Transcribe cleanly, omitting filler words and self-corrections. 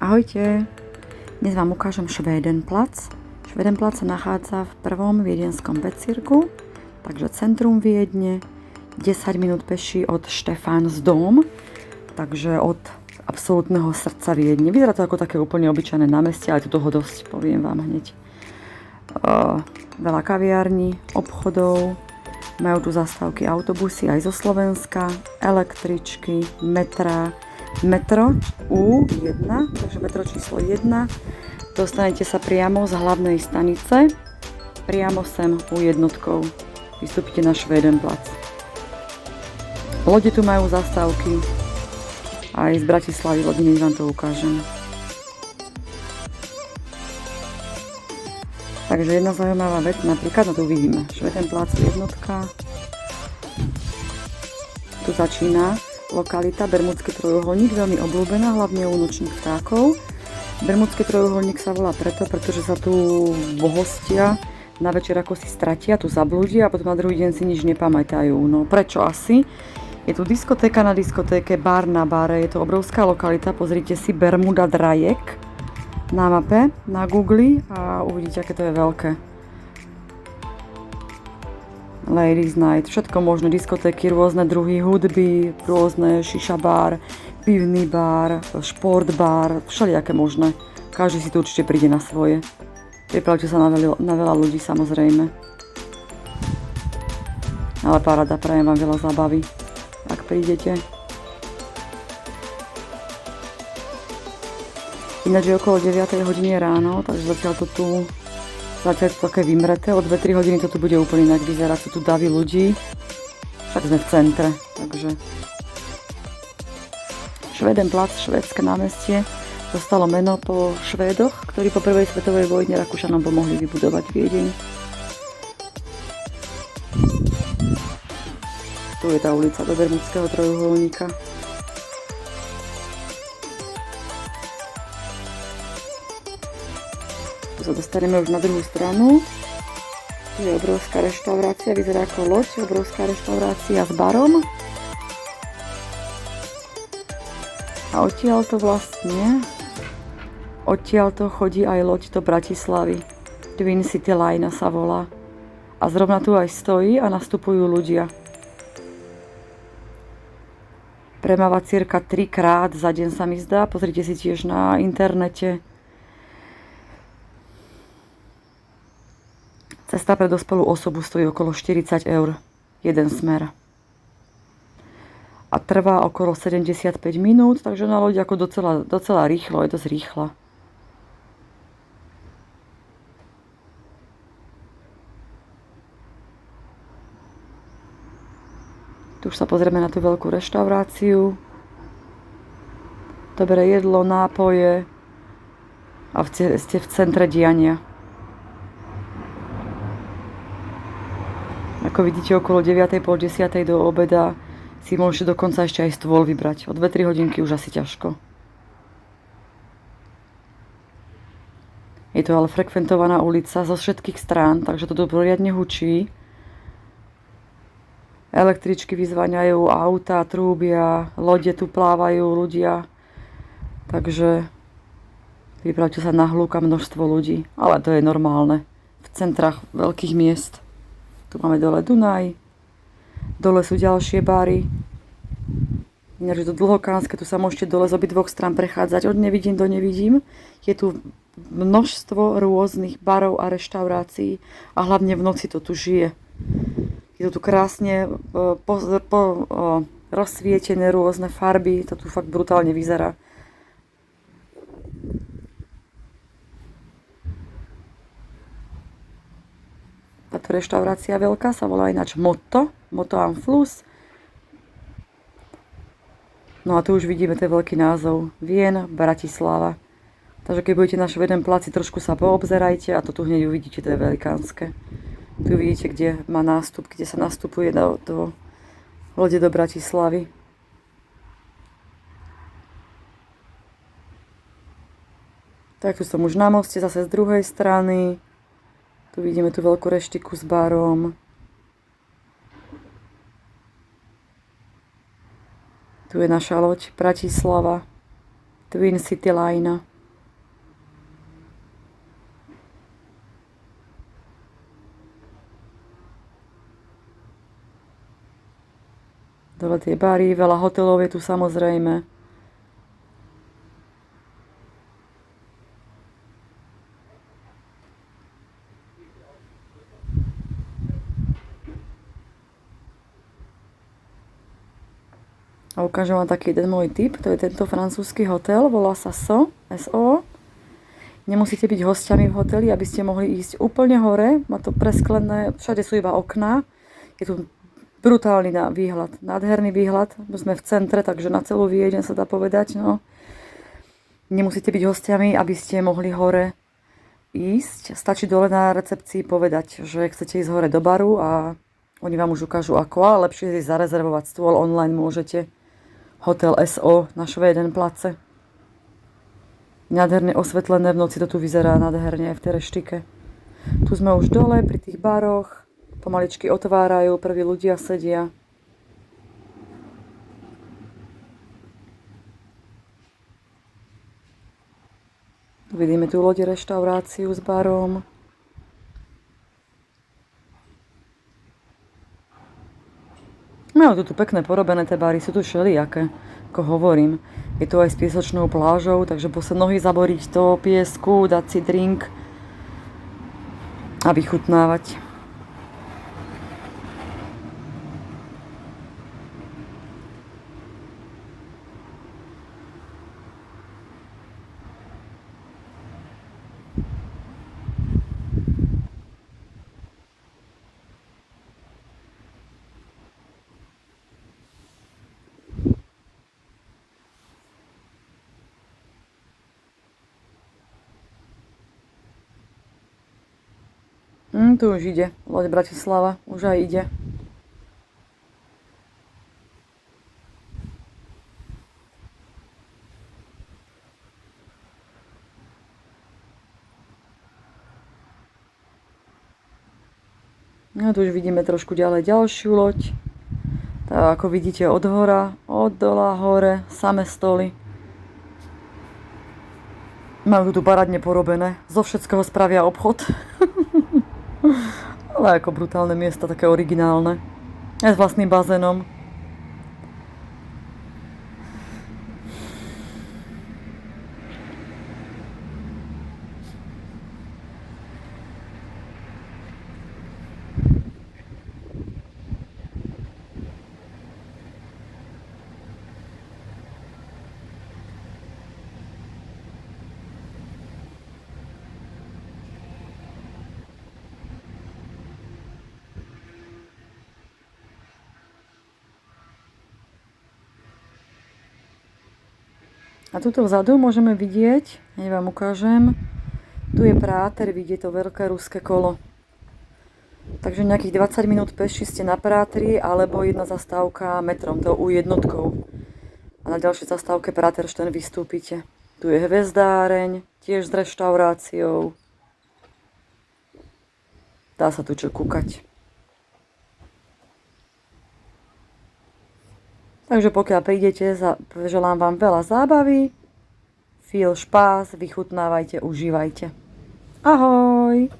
Ahojte, dnes vám ukážem Švédenplac. Švédenplac sa nachádza v prvom viedenskom bezcirku, takže centrum Viedne, 10 minút peši od Stephansdom, takže od absolútneho srdca Viedne. Vyzerá to ako také úplne obyčajné námestie, ale je tu toho dosť, poviem vám hneď. Veľa kaviarní, obchodov, majú tu zastávky autobusy aj zo Slovenska, električky, metra, metro U1, takže metro číslo 1. Dostanete sa priamo z hlavnej stanice, priamo sem U1. Vystúpite na Švédenplac. Lode tu majú zastávky aj z Bratislavy, lode, než vám to ukážem. Takže jedna zaujímavá vec, napríklad, no tu vidíme, Švédenplac jednotka. Tu začína lokalita Bermudský trojuholník, veľmi obľúbená, hlavne u nočných vtákov. Bermudský trojuholník sa volá pretože sa tu hostia na večer ako si stratia, tu zablúdia a potom na druhý deň si nič nepamätajú. No prečo asi? Je tu diskotéka na diskotéke, bar na bare, je to obrovská lokalita, pozrite si Bermuda Drajek na mape, na Google a uvidíte, aké to je veľké. Ladies Night, všetko možné, diskotéky, rôzne druhy hudby, rôzne šiša bar, pivný bar, šport bar, všelijaké možné. Každý si tu určite príde na svoje. Pripravte sa na veľa ľudí, samozrejme. Ale paráda, prajem vám veľa zábavy, ak prídete. Ináč je okolo 9 hodiny ráno, takže zatiaľ to je také vymreté, o 2-3 hodiny to tu bude úplne inak vyzerať, sú tu davy ľudí, však sme v centre, takže Švédenplac, švédske námestie, dostalo meno po Švédoch, ktorí po prvej svetovej vojne Rakúšanom pomohli vybudovať Viedeň. Tu je tá ulica do Bermudského trojuholníka. Tu sa dostaneme už na druhú stranu. Tu je obrovská reštaurácia, vyzerá ako loď, obrovská reštaurácia s barom. A odtiaľto chodí aj loď do Bratislavy. Twin City Line sa volá. A zrovna tu aj stojí a nastupujú ľudia. Premáva cirka 3-krát za deň sa mi zdá, pozrite si tiež na internete. Cesta pre dospelú osobu stojí okolo 40 €, jeden smer. A trvá okolo 75 minút, takže na loď ako docela rýchlo, je dosť rýchla. Tu už sa pozrieme na tú veľkú reštauráciu. Dobré jedlo, nápoje a ste v centre diania. Ako vidíte, okolo 9, pol 10 do obeda si môžete dokonca ešte aj stôl vybrať. O 2-3 hodinky už asi ťažko. Je to ale frekventovaná ulica zo všetkých strán, takže to tu poriadne hučí. Električky vyzvaňajú, auta trúbia, lode tu plávajú ľudia. Takže vypravte sa na hľúka množstvo ľudí, ale to je normálne v centrách veľkých miest. Tu máme dole Dunaj, dole sú ďalšie bary. Ináč je to Dlhokánske, tu sa môžete dole z obidvoch strán prechádzať od nevidím do nevidím. Je tu množstvo rôznych barov a reštaurácií a hlavne v noci to tu žije. Je to tu krásne rozsvietené rôzne farby, to tu fakt brutálne vyzerá. Táto reštaurácia veľká sa volá ináč Motto am Fluss. No a tu už vidíme ten veľký názov Wien, Bratislava. Takže keď budete na Švédenplaci, trošku sa poobzerajte a to tu hneď uvidíte, to je velikánske. Tu vidíte, kde má nástup, kde sa nastupuje do lode do Bratislavy. Tak tu som už na moste, zase z druhej strany. Tu vidíme tú veľkú reštiku s barom. Tu je naša loď Bratislava, Twin City Line. Dole tie bary, veľa hotelov je tu samozrejme. A ukážem vám taký jeden môj tip, to je tento francúzsky hotel, volá sa SO. Nemusíte byť hostiami v hoteli, aby ste mohli ísť úplne hore, má to presklené, všade sú iba okná, je tu brutálny výhľad, nádherný výhľad, sme v centre, takže na celú Viedeň sa dá povedať, no. Nemusíte byť hostiami, aby ste mohli hore ísť, stačí dole na recepcii povedať, že chcete ísť hore do baru a oni vám už ukážu ako, ale lepšie si zarezervovať stôl, online môžete. Hotel SO na Švédenplace. Nádherne osvetlené, v noci to tu vyzerá nádherne aj v tej reštike. Tu sme už dole pri tých baroch, pomaličky otvárajú, prví ľudia sedia. Vidíme tu lode reštauráciu s barom. Majú tu pekné porobené tie bary, sú tu všelijaké, ako hovorím. Je tu aj s piesočnou plážou, takže sa nohy zaboriť do piesku, dať si drink a vychutnávať. Tu už ide, loď Bratislava, už aj ide. No tu už vidíme trošku ďalej ďalšiu loď. Tak ako vidíte od hora, od dola hore, same stoly. Majú tu parádne porobené, zo všetkého spravia obchod. Ale ako brutálne miesta, také originálne. Aj s vlastným bazénom. A tuto vzadu môžeme vidieť, ja vám ukážem, tu je práter, vidíte to veľké ruské kolo. Takže nejakých 20 minút peši ste na prátri, alebo jedna zastávka metrom, to U1. A na ďalšej zastávke Praterštern vystúpite. Tu je hvezdáreň, tiež s reštauráciou. Dá sa tu čo kúkať. Takže pokiaľ prídete, želám vám veľa zábavy, viel špás, vychutnávajte, užívajte. Ahoj!